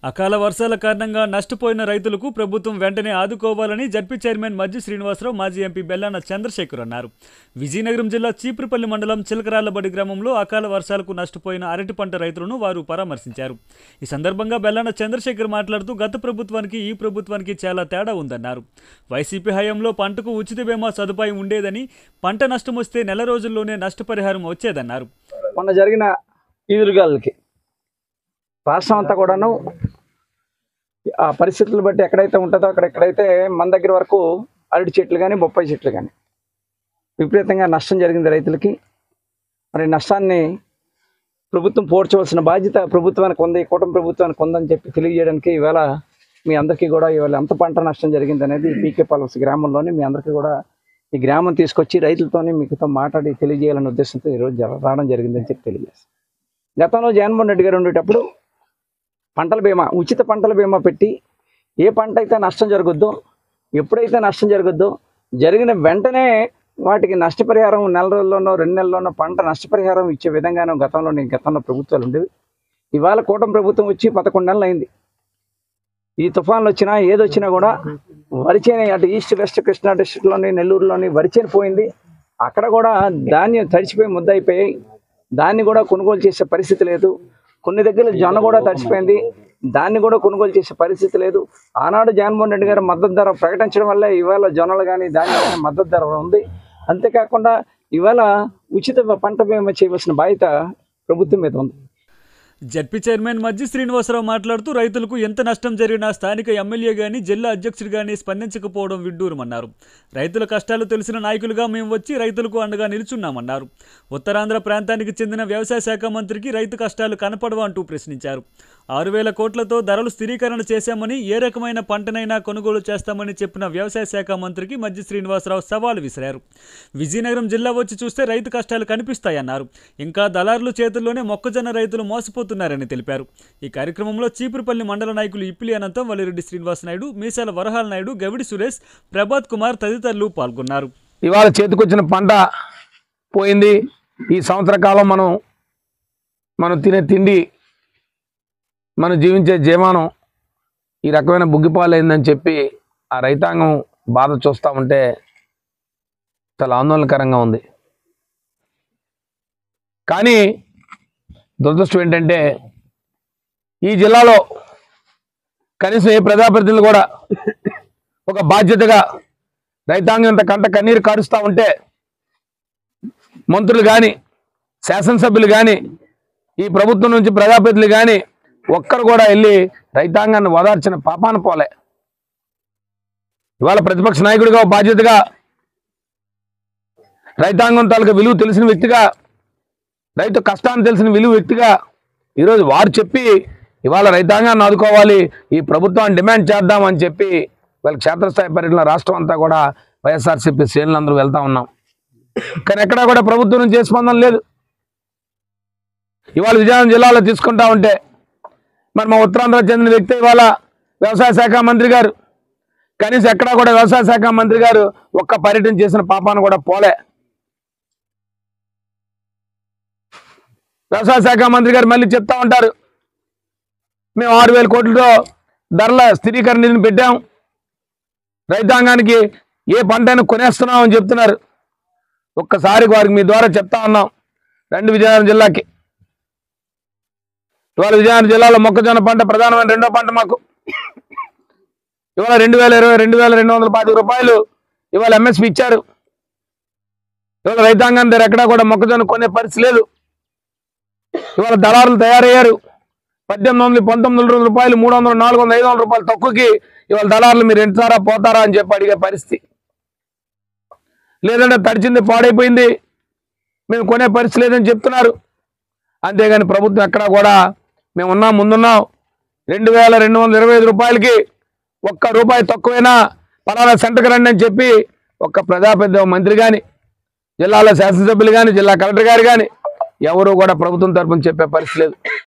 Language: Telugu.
అకాల వర్షాల కారణంగా నష్టపోయిన రైతులకు ప్రభుత్వం వెంటనే ఆదుకోవాలని జడ్పీ చైర్మన్ మజ్జి శ్రీనివాసరావు, మాజీ ఎంపీ బెల్లాన చంద్రశేఖర్ అన్నారు. విజయనగరం జిల్లా చీపురుపల్లి మండలం చిలకరాళ్లబడి గ్రామంలో అకాల వర్షాలకు నష్టపోయిన అరటి పంట రైతులను వారు పరామర్శించారు. ఈ సందర్భంగా బెల్లాన చంద్రశేఖర్ మాట్లాడుతూ గత ప్రభుత్వానికి ఈ ప్రభుత్వానికి చాలా తేడా ఉందన్నారు. వైసీపీ హయాంలో పంటకు ఉచిత బీమా సదుపాయం ఉండేదని, పంట నష్టం వస్తే నెల రోజుల్లోనే నష్టపరిహారం వచ్చేదన్నారు. మొన్న జరిగిన ఈదురుగాలకి రాష్ట్రం అంతా కూడాను ఆ పరిస్థితులు బట్టి ఎక్కడైతే ఉంటుందో ఎక్కడైతే మన దగ్గర వరకు అరటి చెట్లు కానీ బొప్పాయి చెట్లు కానీ విపరీతంగా నష్టం జరిగింది రైతులకి. మరి నష్టాన్ని ప్రభుత్వం పోడ్చవలసిన బాధ్యత ప్రభుత్వానికి ఉంది, కూటమి ప్రభుత్వానికి ఉందని చెప్పి తెలియజేయడానికి ఇవాళ మీ అందరికీ కూడా ఇవాళ ఎంత పంట నష్టం జరిగింది అనేది పీకే పాలవలస గ్రామంలోని మీ అందరికీ కూడా ఈ గ్రామం తీసుకొచ్చి రైతులతోని మీతో మాట్లాడి తెలియజేయాలనే ఉద్దేశంతో ఈరోజు రావడం జరిగిందని చెప్పి తెలియజేస్తాం. గతంలో జగన్మోహన్ రెడ్డి గారు ఉండేటప్పుడు పంటల బీమా, ఉచిత పంటల బీమా పెట్టి ఏ పంట అయితే నష్టం జరుగుద్దో, ఎప్పుడైతే నష్టం జరుగుద్దో జరిగిన వెంటనే వాటికి నష్టపరిహారం నెల రోజుల్లోనో 2 నెలల్లోనో పంట నష్టపరిహారం ఇచ్చే విధంగానూ గతంలో ప్రభుత్వాలు ఉండేవి. ఇవాళ కూటమి ప్రభుత్వం వచ్చి 11 నెలలు అయింది. ఈ తుఫాన్లు వచ్చినా ఏదొచ్చినా కూడా వరిచేని అటు ఈస్ట్ వెస్ట్ కృష్ణా డిస్ట్రిక్ట్లోని నెల్లూరులోని వరిచేని పోయింది. అక్కడ కూడా ధాన్యం తడిచిపోయి ముద్దయిపోయి దాన్ని కూడా కొనుగోలు చేసే పరిస్థితి లేదు. కొన్ని దగ్గర జొన్న కూడా తడిచిపోయింది, దాన్ని కూడా కొనుగోలు చేసే పరిస్థితి లేదు. ఆనాడు జగన్మోహన్ రెడ్డి గారు మద్దతు ధర ప్రకటించడం వల్ల ఇవాళ జొన్నలు కానీ ధాన్యం కానీ మద్దతు ధర ఉంది. అంతేకాకుండా ఇవాళ ఉచిత పంట బీమా చేయవలసిన బాధ్యత ప్రభుత్వం మీద ఉంది. జడ్పీ చైర్మన్ మజ్జి శ్రీనివాసరావు మాట్లాడుతూ రైతులకు ఎంత నష్టం జరిగినా స్థానిక ఎమ్మెల్యే కానీ జిల్లా అధ్యక్షుడు కానీ స్పందించకపోవడం విడ్డూరమన్నారు. రైతుల కష్టాలు తెలిసిన నాయకులుగా మేము వచ్చి రైతులకు అండగా నిలుచున్నామన్నారు. ఉత్తరాంధ్ర ప్రాంతానికి చెందిన వ్యవసాయ శాఖ మంత్రికి రైతు కష్టాలు కనపడవా అంటూ ప్రశ్నించారు. 6,000 కోట్లతో ధరలు స్థిరీకరణ చేశామని, ఏ రకమైన పంటనైనా కొనుగోలు చేస్తామని చెప్పిన వ్యవసాయ శాఖ మంత్రికి మజ్జి శ్రీనివాసరావు సవాలు విసిరారు. విజయనగరం జిల్లా వచ్చి చూస్తే రైతు కష్టాలు కనిపిస్తాయన్నారు. ఇంకా దళారుల చేతుల్లోనే మొక్కజొన్న రైతులు మోసపోతున్నారని తెలిపారు. ఈ కార్యక్రమంలో చీపురుపల్లి మండల నాయకులు ఇప్పిలి అనంతం, వల్లిరెడ్డి శ్రీనివాస్ నాయుడు, మీసాల వరహాల నాయుడు, గవిడి సురేష్, ప్రభాత్ కుమార్ తదితరులు పాల్గొన్నారు. ఇవాళ చేతికొచ్చిన పంట పోయింది. ఈ సంవత్సర కాలం మనం తినే తిండి, మనం జీవించే జీవనం ఈ రకమైన బుగ్గిపాలైందని చెప్పి ఆ రైతాంగం బాధ చూస్తూ ఉంటే చాలా ఆందోళనకరంగా ఉంది. కానీ దురదృష్టం ఏంటంటే ఈ జిల్లాలో కనీసం ఏ ప్రజాప్రతినిధులు కూడా ఒక బాధ్యతగా రైతాంగం ఇంత కంట కన్నీరు కారుస్తూ ఉంటే మంత్రులు కానీ శాసనసభ్యులు కానీ ఈ ప్రభుత్వం నుంచి ప్రజాప్రతినిధులు కానీ ఒక్కరు కూడా వెళ్ళి రైతాంగాన్ని ఓదార్చిన పాపాన పోలే. ఇవాళ ప్రతిపక్ష నాయకుడిగా బాధ్యతగా రైతాంగం తాలూకా విలువ తెలిసిన వ్యక్తిగా, రైతు కష్టాన్ని తెలిసిన విలువ వ్యక్తిగా ఈరోజు వారు చెప్పి ఇవాళ రైతాంగాన్ని ఆదుకోవాలి, ఈ ప్రభుత్వాన్ని డిమాండ్ చేద్దామని చెప్పి వాళ్ళ క్షేత్రస్థాయి పర్యటన రాష్ట్రం అంతా కూడా వైఎస్ఆర్సీపీ శ్రేణులందరూ వెళ్తా ఉన్నాం. కానీ ఎక్కడా కూడా ప్రభుత్వం నుంచి స్పందన లేదు. ఇవాళ విజయనగరం జిల్లాలో తీసుకుంటా ఉంటే మరి మా ఉత్తరాంధ్ర చెందిన వ్యక్తి ఇవాళ వ్యవసాయ శాఖ మంత్రి గారు, కనీసం ఎక్కడా కూడా వ్యవసాయ శాఖ మంత్రి గారు ఒక్క పర్యటన చేసిన పాపాను కూడా పోలే. వ్యవసాయ శాఖ మంత్రి గారు మళ్ళీ చెప్తా ఉంటారు, మేము 6,000 కోట్లతో ధరల స్థిరీకరణ నిధిని పెట్టాం, రైతాంగానికి ఏ పంట అయినా కొనేస్తున్నాం అని చెప్తున్నారు. ఒక్కసారి వారికి మీ ద్వారా చెప్తా ఉన్నాం, రండి విజయనగరం జిల్లాకి. ఇవాళ విజయనగరం జిల్లాలో మొక్కజొన్న పంట ప్రధానమైన 2వ పంట మాకు. ఇవాళ 2020 2,220 రూపాయలు ఇవాళ ఎంఎస్పి ఇచ్చారు. ఇవాళ రైతాంగం దగ్గర ఎక్కడా కూడా మొక్కజొన్న కొనే పరిస్థితి లేదు. ఇవాళ దళారులు తయారయ్యారు. 1800 రూపాయలు 300 400 500 రూపాయలు తక్కువకి ఇవాళ దళారులు మీరు ఎంటారా పోతారా అని చెప్పి అడిగే పరిస్థితి. లేదంటే తడిచింది పాడైపోయింది మేము కొనే పరిస్థితి లేదని చెప్తున్నారు. అంతేగాని ప్రభుత్వం ఎక్కడా కూడా మేము ఉన్నాం ముందున్నాం 2,225 రూపాయలకి ₹1 తక్కువైనా పలానా సెంటర్కి రండి అని చెప్పి ఒక్క ప్రజాప్రతినిధి మంత్రి కానీ, జిల్లాలో శాసనసభ్యులు కానీ, జిల్లా కలెక్టర్ గారు కానీ ఎవరు కూడా ప్రభుత్వం తరపున చెప్పే పరిస్థితి లేదు.